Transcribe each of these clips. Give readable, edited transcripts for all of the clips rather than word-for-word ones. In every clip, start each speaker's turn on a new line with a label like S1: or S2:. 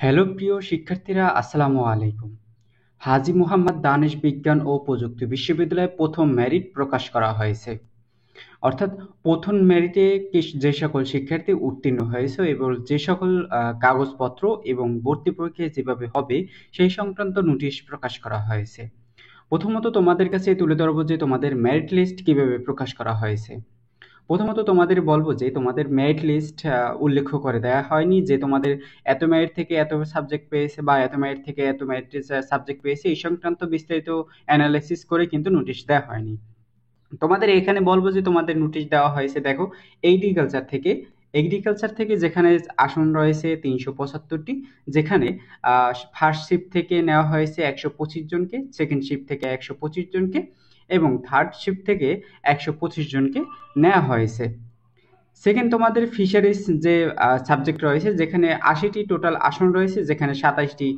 S1: Hello প্রিয় শিক্ষার্থীরা, আসসালামু আলাইকুম। হাজী মোহাম্মদ দানেশ বিজ্ঞান ও প্রযুক্তি বিশ্ববিদ্যালয়ে প্রথম মেরিট প্রকাশ করা হয়েছে। অর্থাৎ প্রথম মেরিটে যে সকল শিক্ষার্থী উত্তীর্ণ হয়েছে এবং যে সকল কাগজপত্র এবং ভর্তি পরীক্ষা যেভাবে হবে সেই সংক্রান্ত নোটিশ প্রকাশ করা হয়েছে। প্রথমত তোমাদের কাছে তুলে ধরবো যে তোমাদের মেরিট লিস্ট কিভাবে প্রকাশ করা হয়েছে। প্রথমত তোমাদের বলবো যে তোমাদের মেরিট লিস্ট উল্লেখ করে দেওয়া হয়নি যে তোমাদের এত মেরিট থেকে এত সাবজেক্ট পেয়েছে বা এত মেরিট থেকে এত মেরিট সাবজেক্ট পেয়েছে, এই সংক্রান্ত বিস্তারিত অ্যানালাইসিস করে কিন্তু নোটিশ দেওয়া হয়নি। তোমাদের এখানে বলবো যে তোমাদের নোটিশ দেওয়া হয়েছে, দেখো, এগ্রিকালচার থেকে যেখানে আসন রয়েছে 375টি, যেখানে ফার্স্ট শিফট থেকে নেওয়া হয়েছে 125 জনকে, সেকেন্ড শিফট থেকে 125 জনকে এবং থার্ড শিফট থেকে 125 জনকে নেওয়া হয়েছে। সেকেন্ড, তোমাদের ফিশারিজ যে সাবজেক্ট রয়েছে, যেখানে 80টি টোটাল আসন রয়েছে, যেখানে 27টি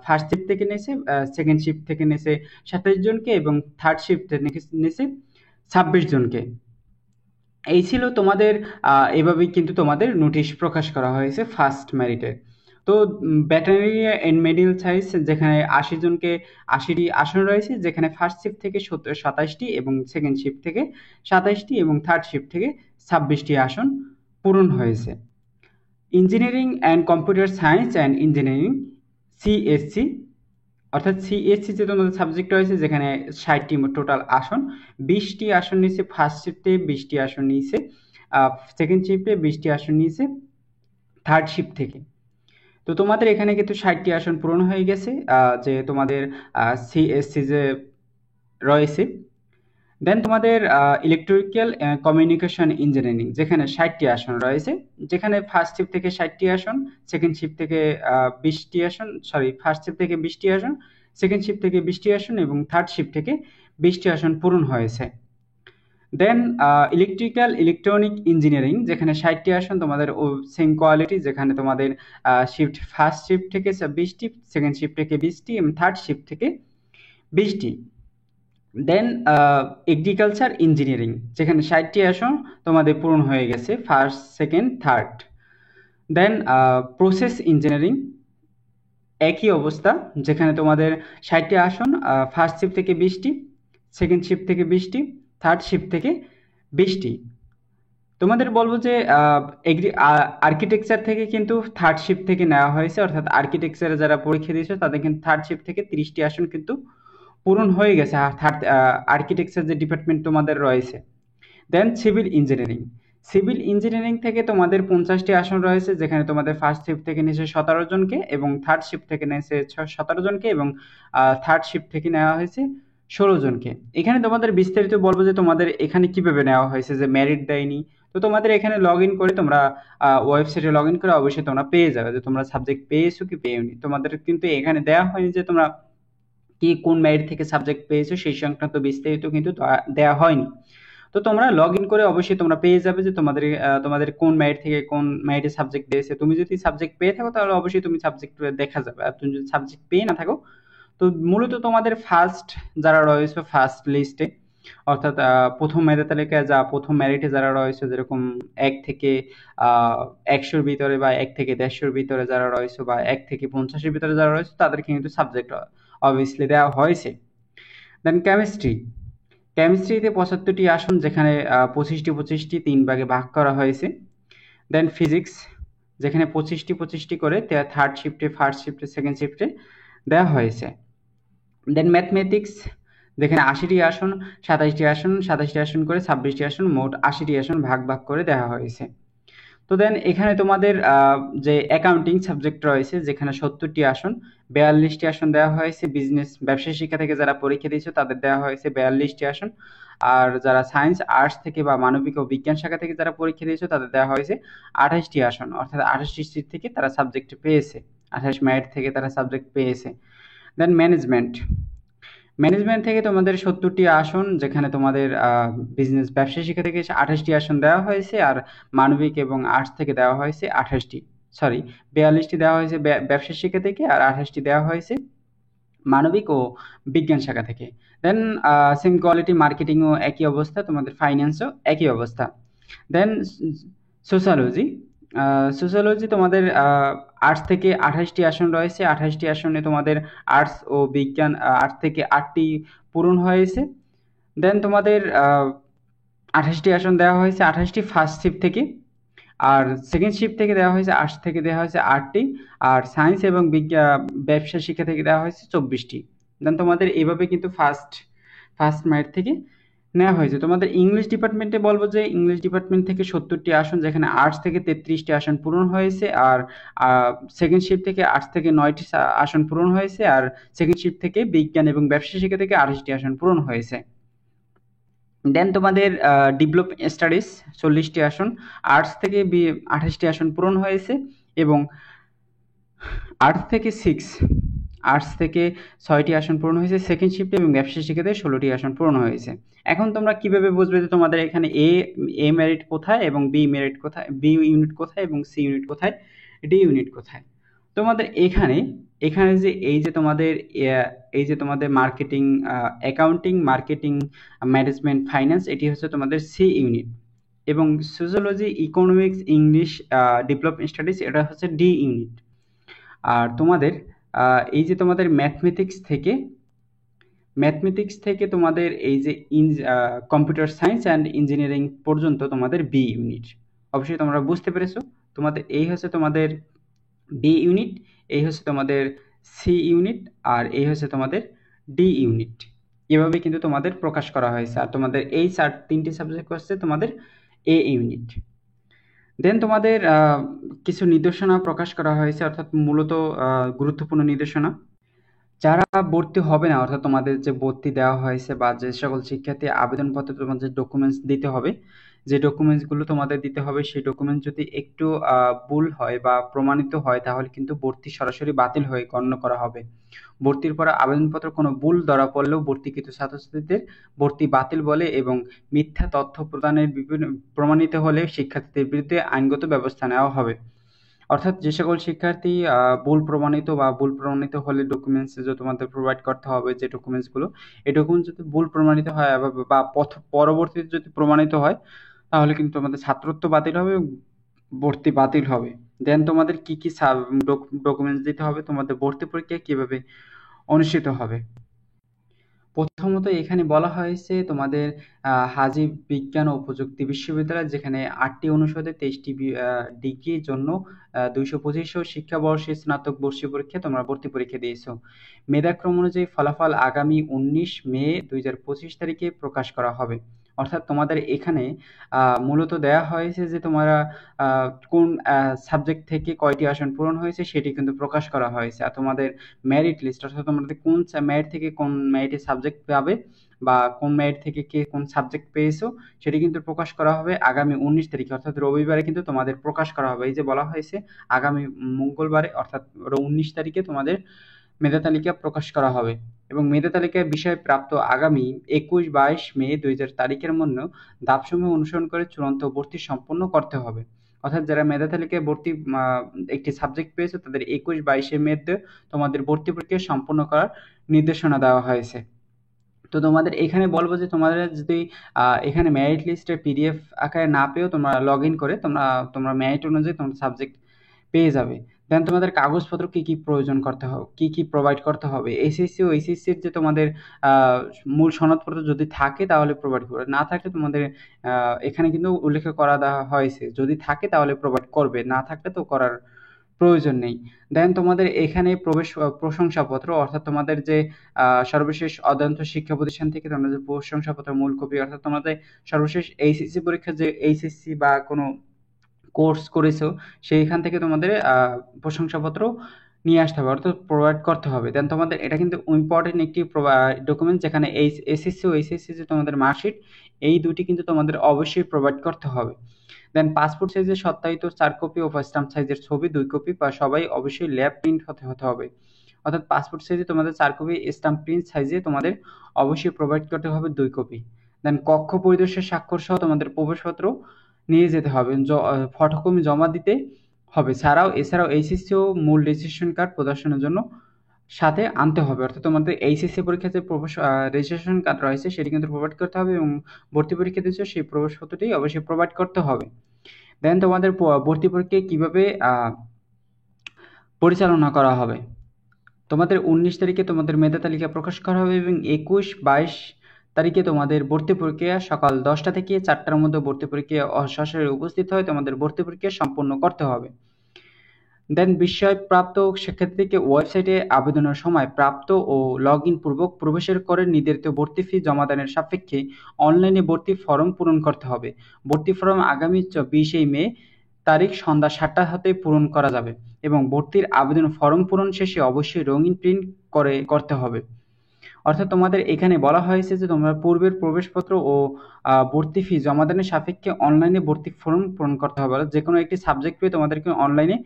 S1: ফার্স্ট শিফট থেকে নিয়েছে, সেকেন্ড শিফট থেকে নিয়েছে 27 জনকে এবং থার্ড শিফট নিয়েছে 26 জনকে। এই ছিল তোমাদের এভাবেই কিন্তু তোমাদের নোটিশ প্রকাশ করা হয়েছে ফার্স্ট মেরিটে। তো ভেটেরিনারি এন্ড মেডিকেল সায়েন্স, যেখানে 80 জনকে 80টি আসন রয়েছে, যেখানে ফার্স্ট শিফট থেকে 27টি এবং সেকেন্ড শিফট থেকে 27টি এবং থার্ড শিফট থেকে 26টি আসন পূরণ হয়েছে। Engineering and computer science and engineering, CSC, অর্থাৎ সিএসসি যে তোমাদের সাবজেক্ট রয়েছে, যেখানে 60টি টোটাল আসন, 20টি আসন নিয়েছে ফার্স্ট শিফটে, 20টি আসন নিয়েছে সেকেন্ড শিফটে, 20টি আসন নিয়েছে থার্ড শিফট থেকে। তো তোমাদের এখানে কিন্তু 60টি আসন পূরণ হয়ে গেছে, যে তোমাদের সিএসসি যে রয়েছে। দেন তোমাদের ইলেকট্রিক্যাল কমিউনিকেশন ইঞ্জিনিয়ারিং, যেখানে 60টি আসন রয়েছে, যেখানে ফার্স্ট শিফট থেকে 60টি আসন, সেকেন্ড শিফট থেকে 20টি আসন, ফার্স্ট শিফট থেকে 20টি আসন, সেকেন্ড শিফট থেকে 20টি আসন এবং থার্ড শিফট থেকে 20টি আসন পূরণ হয়েছে। দেন ইলেকট্রিক্যাল ইলেকট্রনিক ইঞ্জিনিয়ারিং, যেখানে 60টি আসন, তোমাদের সেম কোয়ালিটি, যেখানে তোমাদের ফার্স্ট শিফট থেকে 20টি, সেকেন্ড শিফট থেকে 20টি এবং থার্ড শিফট থেকে 20টি। দেন এগ্রিকালচার ইঞ্জিনিয়ারিং, যেখানে 60টি আসন তোমাদের পূরণ হয়ে গেছে ফার্স্ট, সেকেন্ড, থার্ড। দেন প্রসেস ইঞ্জিনিয়ারিং, একই অবস্থা, যেখানে তোমাদের 60টি আসন, ফার্স্ট শিফট থেকে 20টি, সেকেন্ড শিফট থেকে 20টি, থার্ড শিফট থেকে 20টি। তোমাদের বলবো যে আর্কিটেকচার থেকে কিন্তু থার্ড শিফট থেকে নেওয়া হয়েছে, অর্থাৎ আর্কিটেকচারে যারা পরীক্ষা দিয়েছে তাদের কিন্তু থার্ড শিফট থেকে 30টি আসন কিন্তু পূরণ হয়ে গেছে থার্ড আর্কিটেকচার যে ডিপার্টমেন্ট তোমাদের রয়েছে। দেন সিভিল ইঞ্জিনিয়ারিং থেকে তোমাদের 50টি আসন রয়েছে, যেখানে তোমাদের ফার্স্ট শিফট থেকে নিয়েছে 17 জনকে এবং থার্ড শিফট থেকে নিয়েছে 17 জনকে এবং থার্ড শিফট থেকে নেওয়া হয়েছে 16 জনকে। এখানে তোমাদের বিস্তারিত বলবো যে তোমাদের এখানে কিভাবে নেওয়া হয়েছে, যে মেরিট দেয়নি। তো তোমাদের এখানে লগ ইন করে তোমরা ওয়েবসাইটে লগ ইন করে অবশ্যই তোমরা পেয়ে যাবে যে তোমরা সাবজেক্ট পেয়েছো কি পেয়েওনি। তোমাদের কিন্তু এখানে দেওয়া হয়নি যে তোমরা কি কোন মেরিট থেকে সাবজেক্ট পেয়েছো, সেই সংক্রান্ত বিস্তারিত কিন্তু দেওয়া হয়নি। তো তোমরা লগ ইন করে অবশ্যই তোমরা পেয়ে যাবে যে তোমাদের কোন মেরিট থেকে কোন মেরিটে সাবজেক্ট দিয়েছে। তুমি যদি সাবজেক্ট পেয়ে থাকো তাহলে অবশ্যই তুমি সাবজেক্ট দেখা যাবে, আর তুমি যদি সাবজেক্ট পেয়ে না থাকো, তো মূলত তোমাদের ফার্স্ট যারা রয়েছে ফার্স্ট লিস্টে, অর্থাৎ প্রথম মেধা তালিকায় প্রথম মেরিটে যারা রয়েছে, যেরকম 1 থেকে 100-র ভিতরে বা 1 থেকে 150-র ভিতরে যারা রয়েছে বা 1 থেকে 50-এর ভিতরে যারা রয়েছে, তাদেরকে কিন্তু সাবজেক্ট অবভিয়াসলি দেওয়া হয়েছে। দেন কেমিস্ট্রিতে 75টি আসন, যেখানে 25টি 3 ভাগে ভাগ করা হয়েছে। দেন ফিজিক্স, যেখানে 25টি করে থার্ড শিফটে, ফার্স্ট শিফটে, সেকেন্ড শিফটে দেওয়া হয়েছে। দেন ম্যাথমেটিক্স, যেখানে 80টি আসন, 27টি আসন করে 26টি আসন, মোট 80টি আসন ভাগ করে দেওয়া হয়েছে। তো দেন এখানে তোমাদের যে অ্যাকাউন্টিং সাবজেক্ট রয়েছে, যেখানে 70টি আসন, 42টি আসন দেওয়া হয়েছে। ব্যবসায় শিক্ষা থেকে যারা পরীক্ষা দিয়েছে তাদের দেওয়া হয়েছে 42টি আসন। আর যারা সায়েন্স, আর্টস থেকে বা মানবিক ও বিজ্ঞান শাখা থেকে যারা পরীক্ষা দিয়েছে তাদের দেওয়া হয়েছে 28টি আসন, অর্থাৎ 28টি সিট থেকে তারা সাবজেক্ট পেয়েছে, 28 মেরিট থেকে তারা সাবজেক্ট পেয়েছে। দেন ম্যানেজমেন্ট থেকে তোমাদের 70টি আসন, যেখানে তোমাদের ব্যবসায় শিক্ষা থেকে 28টি আসন দেওয়া হয়েছে, আর মানবিক এবং আর্টস থেকে দেওয়া হয়েছে 42টি দেওয়া হয়েছে ব্যবসায় শিক্ষা থেকে, আর 28টি দেওয়া হয়েছে মানবিক ও বিজ্ঞান শাখা থেকে। দেন সেম কোয়ালিটি মার্কেটিংও একই অবস্থা, তোমাদের ফাইন্যান্সও একই অবস্থা। দেন সোশ্যালজি, সোশ্যোলজি তোমাদের আর্টস থেকে 28টি আসন রয়েছে। 28টি আসনে তোমাদের আর্টস ও বিজ্ঞান 8 থেকে 8টি পূরণ হয়েছে। দেন তোমাদের 28টি আসন দেওয়া হয়েছে 28টি ফার্স্ট শিফট থেকে, আর সেকেন্ড শিফট থেকে দেওয়া হয়েছে আর্টস থেকে দেওয়া হয়েছে 8টি, আর সায়েন্স এবং ব্যবসা শিক্ষা থেকে দেওয়া হয়েছে 24টি। দেন তোমাদের এইভাবে কিন্তু ফার্স্ট ফার্স্ট মেরিট থেকে নেওয়া হয়েছে। তোমাদের ইংলিশ ডিপার্টমেন্টে বলবো যে ইংলিশ ডিপার্টমেন্ট থেকে 70টি আসন, যেখানে আর্টস থেকে 33টি আসন পূরণ হয়েছে, আর সেকেন্ড শিফট থেকে আর্টস থেকে 9টি আসন পূরণ হয়েছে, আর সেকেন্ড শিফট থেকে বিজ্ঞান এবং ব্যবসা শিক্ষা থেকে 28টি আসন পূরণ হয়েছে। দেন তোমাদের ডেভেলপ স্টাডিজ 40টি আসন, আর্টস থেকে 28টি আসন পূরণ হয়েছে, এবং আর্টস থেকে 6টি আসন পূরণ হয়েছে সেকেন্ড শিফটে, এবং ব্যবসা শিক্ষাতে 16টি আসন পূরণ হয়েছে। এখন তোমরা কিভাবে বুঝবে যে তোমাদের এখানে এ মেরিট কোথায় এবং বি মেরিট কোথায়, বি ইউনিট কোথায় এবং সি ইউনিট কোথায়, ডি ইউনিট কোথায়? তোমাদের এখানে এখানে যে এই যে তোমাদের marketing, accounting, marketing, management, finance, এটি হচ্ছে তোমাদের সি ইউনিট, এবং sociology, economics, English, development studies, এটা হচ্ছে ডি ইউনিট। আর তোমাদের এই যে তোমাদের ম্যাথমেটিক্স থেকে তোমাদের এই যে কম্পিউটার সায়েন্স অ্যান্ড ইঞ্জিনিয়ারিং পর্যন্ত তোমাদের বি ইউনিট। অবশ্যই তোমরা বুঝতে পেরেছো। তোমাদের এই হচ্ছে তোমাদের বি ইউনিট, এই হচ্ছে তোমাদের সি ইউনিট, আর এই হচ্ছে তোমাদের ডি ইউনিট। এভাবে কিন্তু তোমাদের প্রকাশ করা হয়েছে। আর তোমাদের এই তিনটি সাবজেক্ট হচ্ছে তোমাদের এ ইউনিট। দেন তোমাদের কিছু নির্দেশনা প্রকাশ করা হয়েছে, অর্থাৎ মূলত গুরুত্বপূর্ণ নির্দেশনা। যারা ভর্তি হবে না, অর্থাৎ তোমাদের যে ভর্তি দেওয়া হয়েছে বা যে সকল শিক্ষার্থী আবেদনপত্রে তোমাদের যে ডকুমেন্টস দিতে হবে, যে ডকুমেন্টসগুলো তোমাদের দিতে হবে, সেই ডকুমেন্টস যদি একটু ভুল হয় বা প্রমাণিত হয়, তাহলে কিন্তু ভর্তি সরাসরি বাতিল হয়ে গণ্য করা হবে। ভর্তির পর আবেদনপত্র কোনো ভুল ধরা পড়লেও ভর্তিকৃত ছাত্রছাত্রীদের ভর্তি বাতিল বলে, এবং মিথ্যা তথ্য প্রদানের বিভিন্ন প্রমাণিত হলে শিক্ষার্থীদের বিরুদ্ধে আইনগত ব্যবস্থা নেওয়া হবে। অর্থাৎ যে সকল শিক্ষার্থী ভুল প্রমাণিত হলে ডকুমেন্টস যে তোমাদের প্রোভাইড করতে হবে, যে ডকুমেন্টসগুলো, এই ডকুমেন্টস যদি ভুল প্রমাণিত হয় বা পরবর্তীতে যদি প্রমাণিত হয়, তাহলে কিন্তু তোমাদের ছাত্রত্ব বাতিল হবে এবং ভর্তি বাতিল হবে। দেন তোমাদের কি কি ডকুমেন্টস দিতে হবে, তোমাদের ভর্তি পরীক্ষা কিভাবে অনুষ্ঠিত হবে। প্রথমত এখানে বলা হয়েছে তোমাদের হাজী বিজ্ঞান ও প্রযুক্তি বিশ্ববিদ্যালয়, যেখানে 8টি অনুষদে 23টি ডিগ্রির জন্য 225 শিক্ষাবর্ষে স্নাতক বর্ষীয় পরীক্ষা তোমরা ভর্তি পরীক্ষা দিয়েছো। মেধাক্রম অনুযায়ী ফলাফল আগামী 19 মে 2025 তারিখে প্রকাশ করা হবে। অর্থাৎ তোমাদের এখানে মূলত দেওয়া হয়েছে যে তোমরা কোন সাবজেক্ট থেকে কয়টি আসন পূরণ হয়েছে সেটি কিন্তু প্রকাশ করা হয়েছে। আর তোমাদের মেরিট লিস্ট, অর্থাৎ তোমাদের কোন মেরিট থেকে কোন মেরিটে সাবজেক্ট পাবে বা কোন মেরিট থেকে কে কোন সাবজেক্ট পেয়েছো, সেটি কিন্তু প্রকাশ করা হবে আগামী 19 তারিখে, অর্থাৎ রবিবারে কিন্তু তোমাদের প্রকাশ করা হবে। এই যে বলা হয়েছে আগামী মঙ্গলবারে, অর্থাৎ 19 তারিখে তোমাদের মেধা তালিকা প্রকাশ করা হবে, এবং মেধা তালিকায় বিষয় প্রাপ্ত আগামী 21-22 মে 2000 তারিখের মধ্যে ধাপসমূহ অনুসরণ করে চূড়ান্ত ভর্তি সম্পন্ন করতে হবে। অর্থাৎ যারা মেধা তালিকায় ভর্তি একটি সাবজেক্ট পেয়েছে, তাদের 21-22 মধ্যে তোমাদের ভর্তি প্রক্রিয়া সম্পন্ন করার নির্দেশনা দেওয়া হয়েছে। তো তোমাদের এখানে বলবো যে তোমাদের যদি এখানে মেরিট লিস্টের পিডিএফ আকারে না পেয়েও তোমরা লগ ইন করে তোমরা মেরিট অনুযায়ী তোমার সাবজেক্ট পেয়ে যাবে। দেন তোমাদের কাগজপত্র কি কি প্রয়োজন করতে হবে, কি কি প্রোভাইড করতে হবে, এসএসসি ও এইচএসসির যে তোমাদের মূল সনদপত্র যদি থাকে তাহলে প্রোভাইড করবে, না থাকলে তোমাদের এখানে কিন্তু উল্লেখ করা দেওয়া হয়েছে, যদি থাকে তাহলে প্রোভাইড করবে, না থাকলে তো করার প্রয়োজন নেই। দেন তোমাদের এখানে প্রশংসাপত্র, অর্থাৎ তোমাদের যে সর্বশেষ অধ্যয়নত শিক্ষা প্রতিষ্ঠান থেকে তোমাদের প্রশংসাপত্র মূল কপি, অর্থাৎ তোমাদের সর্বশেষ এইচএসসি পরীক্ষা যে এইচএসসি বা কোনো কোর্স করেছো সেইখান থেকে তোমাদের প্রশংসাপত্র নিয়ে আসতে হবে, অর্থাৎ প্রোভাইড করতে হবে। দেন তোমাদের এটা কিন্তু ইম্পর্টেন্ট একটি ডকুমেন্ট, যেখানে এসএসসি ও এইচএসসি যে তোমাদের মার্কশিট, এই দুটি কিন্তু তোমাদের অবশ্যই প্রোভাইড করতে হবে। দেন পাসপোর্ট সাইজের সত্যায়িত 4 কপি ও স্ট্যাম্প সাইজের ছবি 2 কপি বা সবাই অবশ্যই ল্যাব প্রিন্ট হতে হবে। অর্থাৎ পাসপোর্ট সাইজে তোমাদের 4 কপি, স্ট্যাম্প প্রিন্ট সাইজে তোমাদের অবশ্যই প্রোভাইড করতে হবে 2 কপি। দেন কক্ষ পরিদর্শক স্বাক্ষর সহ তোমাদের প্রবেশপত্র নিয়ে যেতে হবে, ফটোকপি জমা দিতে হবে। এছাড়াও এইচএসসি ও মূল রেজিস্ট্রেশন কার্ড প্রদর্শনের জন্য সাথে আনতে হবে। অর্থাৎ তোমাদের এইচএসসি পরীক্ষার যে রেজিস্ট্রেশন কার্ড রয়েছে সেটি কিন্তু প্রোভাইড করতে হবে, এবং ভর্তি পরীক্ষা দিচ্ছ সেই প্রবেশপত্রটি অবশ্যই প্রোভাইড করতে হবে। দেন তোমাদের ভর্তি পরীক্ষা কিভাবে পরিচালনা করা হবে। তোমাদের 19 তারিখে তোমাদের মেধা তালিকা প্রকাশ করা হবে এবং 21, 22 তারিখে তোমাদের ভর্তি পরীক্ষা সকাল 10টা থেকে 4টার মধ্যে ভর্তি পরীক্ষা সরাসরি উপস্থিত হয়ে তোমাদের ভর্তি পরীক্ষা সম্পন্ন করতে হবে। দেন বিষয়প্রাপ্ত শিক্ষার্থীকে ওয়েবসাইটে আবেদনের সময় প্রাপ্ত ও লগ ইন পূর্বক প্রবেশের করে নির্ধারিত ভর্তি ফি জমাদানের সাপেক্ষে অনলাইনে ভর্তি ফরম পূরণ করতে হবে। ভর্তি ফরম আগামী 20শে মে তারিখ সন্ধ্যা 7টা হতে পূরণ করা যাবে এবং ভর্তির আবেদন ফরম পূরণ শেষে অবশ্যই রঙিন প্রিন্ট করতে হবে। অর্থাৎ তোমাদের এখানে বলা হয়েছে যে তোমরা পূর্বের প্রবেশপত্র ও ভর্তি ফি জমাদানের সাপেক্ষে অনলাইনে ভর্তি ফর্ম পূরণ করতে হবে। যে কোনো একটি সাবজেক্ট পেয়ে তোমাদেরকে অনলাইনে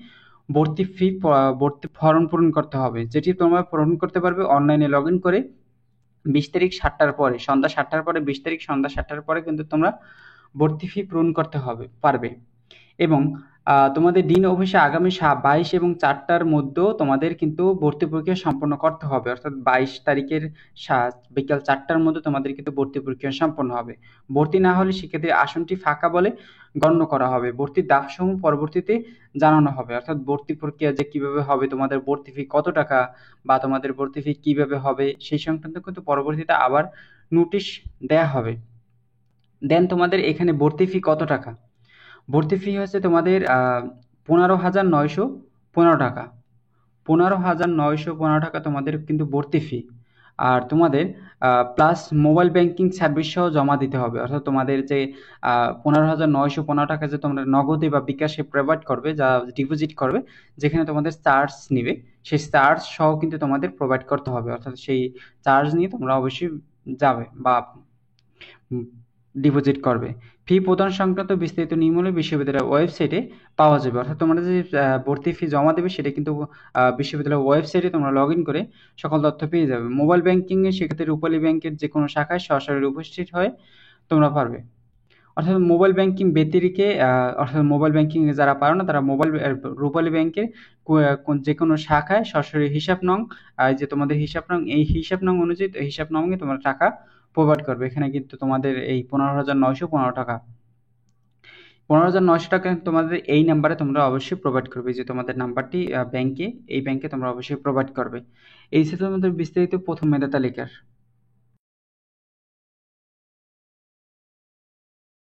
S1: ভর্তি ফর্ম পূরণ করতে হবে, যেটি তোমরা পূরণ করতে পারবে অনলাইনে লগ ইন করে 20 তারিখ 7টার পরে, সন্ধ্যা 7টার পরে। 20 তারিখ সন্ধ্যা 7টার পরে কিন্তু তোমরা ভর্তি ফি পূরণ করতে পারবে। এবং তোমাদের দিন অফিসে আগামী 22 এবং 4টার মধ্যেও তোমাদের কিন্তু ভর্তি পরীক্ষা সম্পন্ন করতে হবে। অর্থাৎ 22 তারিখের বিকাল 4টার মধ্যে তোমাদের কিন্তু ভর্তি পরীক্ষা সম্পন্ন হবে। ভর্তি না হলে সেক্ষেত্রে আসনটি ফাঁকা বলে গণ্য করা হবে। ভর্তির ধাপসমূহ পরবর্তীতে জানানো হবে। অর্থাৎ ভর্তি প্রক্রিয়া যে কিভাবে হবে, তোমাদের ভর্তি ফি কত টাকা বা তোমাদের ভর্তি ফি কিভাবে হবে সেই সংক্রান্ত কিন্তু পরবর্তীতে আবার নোটিশ দেয়া হবে। দেন তোমাদের এখানে ভর্তি ফি কত টাকা? ভর্তি ফি হচ্ছে তোমাদের 15,915 টাকা। 15,915 টাকা তোমাদের কিন্তু ভর্তি ফি। আর তোমাদের প্লাস মোবাইল ব্যাংকিং সার্ভিস সহ জমা দিতে হবে। অর্থাৎ তোমাদের যে 15,915 টাকা যে তোমরা নগদে বা বিকাশে প্রোভাইড করবে, যা ডিপোজিট করবে, যেখানে তোমাদের চার্জ নিবে, সেই চার্জ সহ কিন্তু তোমাদের প্রোভাইড করতে হবে। অর্থাৎ সেই চার্জ নিয়ে তোমরা অবশ্যই যাবে বা ডিপোজিট করবে। ফি প্রদান সংক্রান্ত বিস্তারিত নিয়মাবলী বিশ্ববিদ্যালয়ের ওয়েবসাইটে পাওয়া যাবে। অর্থাৎ তোমরা যে ভর্তি ফি জমা দেবে সেটা কিন্তু বিশ্ববিদ্যালয়ের ওয়েবসাইটে তোমরা লগ ইন করে সকল তথ্য পেয়ে যাবে। মোবাইল ব্যাংকিংয়ে সেক্ষেত্রে রূপালী ব্যাংকের যে কোনো শাখায় সরাসরি উপস্থিত হয়ে তোমরা পারবে। অর্থাৎ মোবাইল ব্যাংকিং ব্যতিরেকে অর্থাৎ মোবাইল ব্যাংকিং যারা পারো না তারা রূপালী ব্যাংকের যে কোনো শাখায় সরাসরি হিসাব নং, যে তোমাদের হিসাব নং, এই হিসাব নং অনুযায়ী হিসাব নংয়ে তোমরা টাকা প্রোভাইড করবে। এখানে কিন্তু তোমাদের এই 15,915 টাকা, 15,900 টাকা তোমাদের এই নাম্বারে তোমরা অবশ্যই প্রোভাইড করবে। যে তোমাদের নাম্বারটি এই ব্যাংকে তোমরা অবশ্যই প্রোভাইড করবে। এই ছিল তোমাদের বিস্তারিত প্রথম মেধা তালিকার।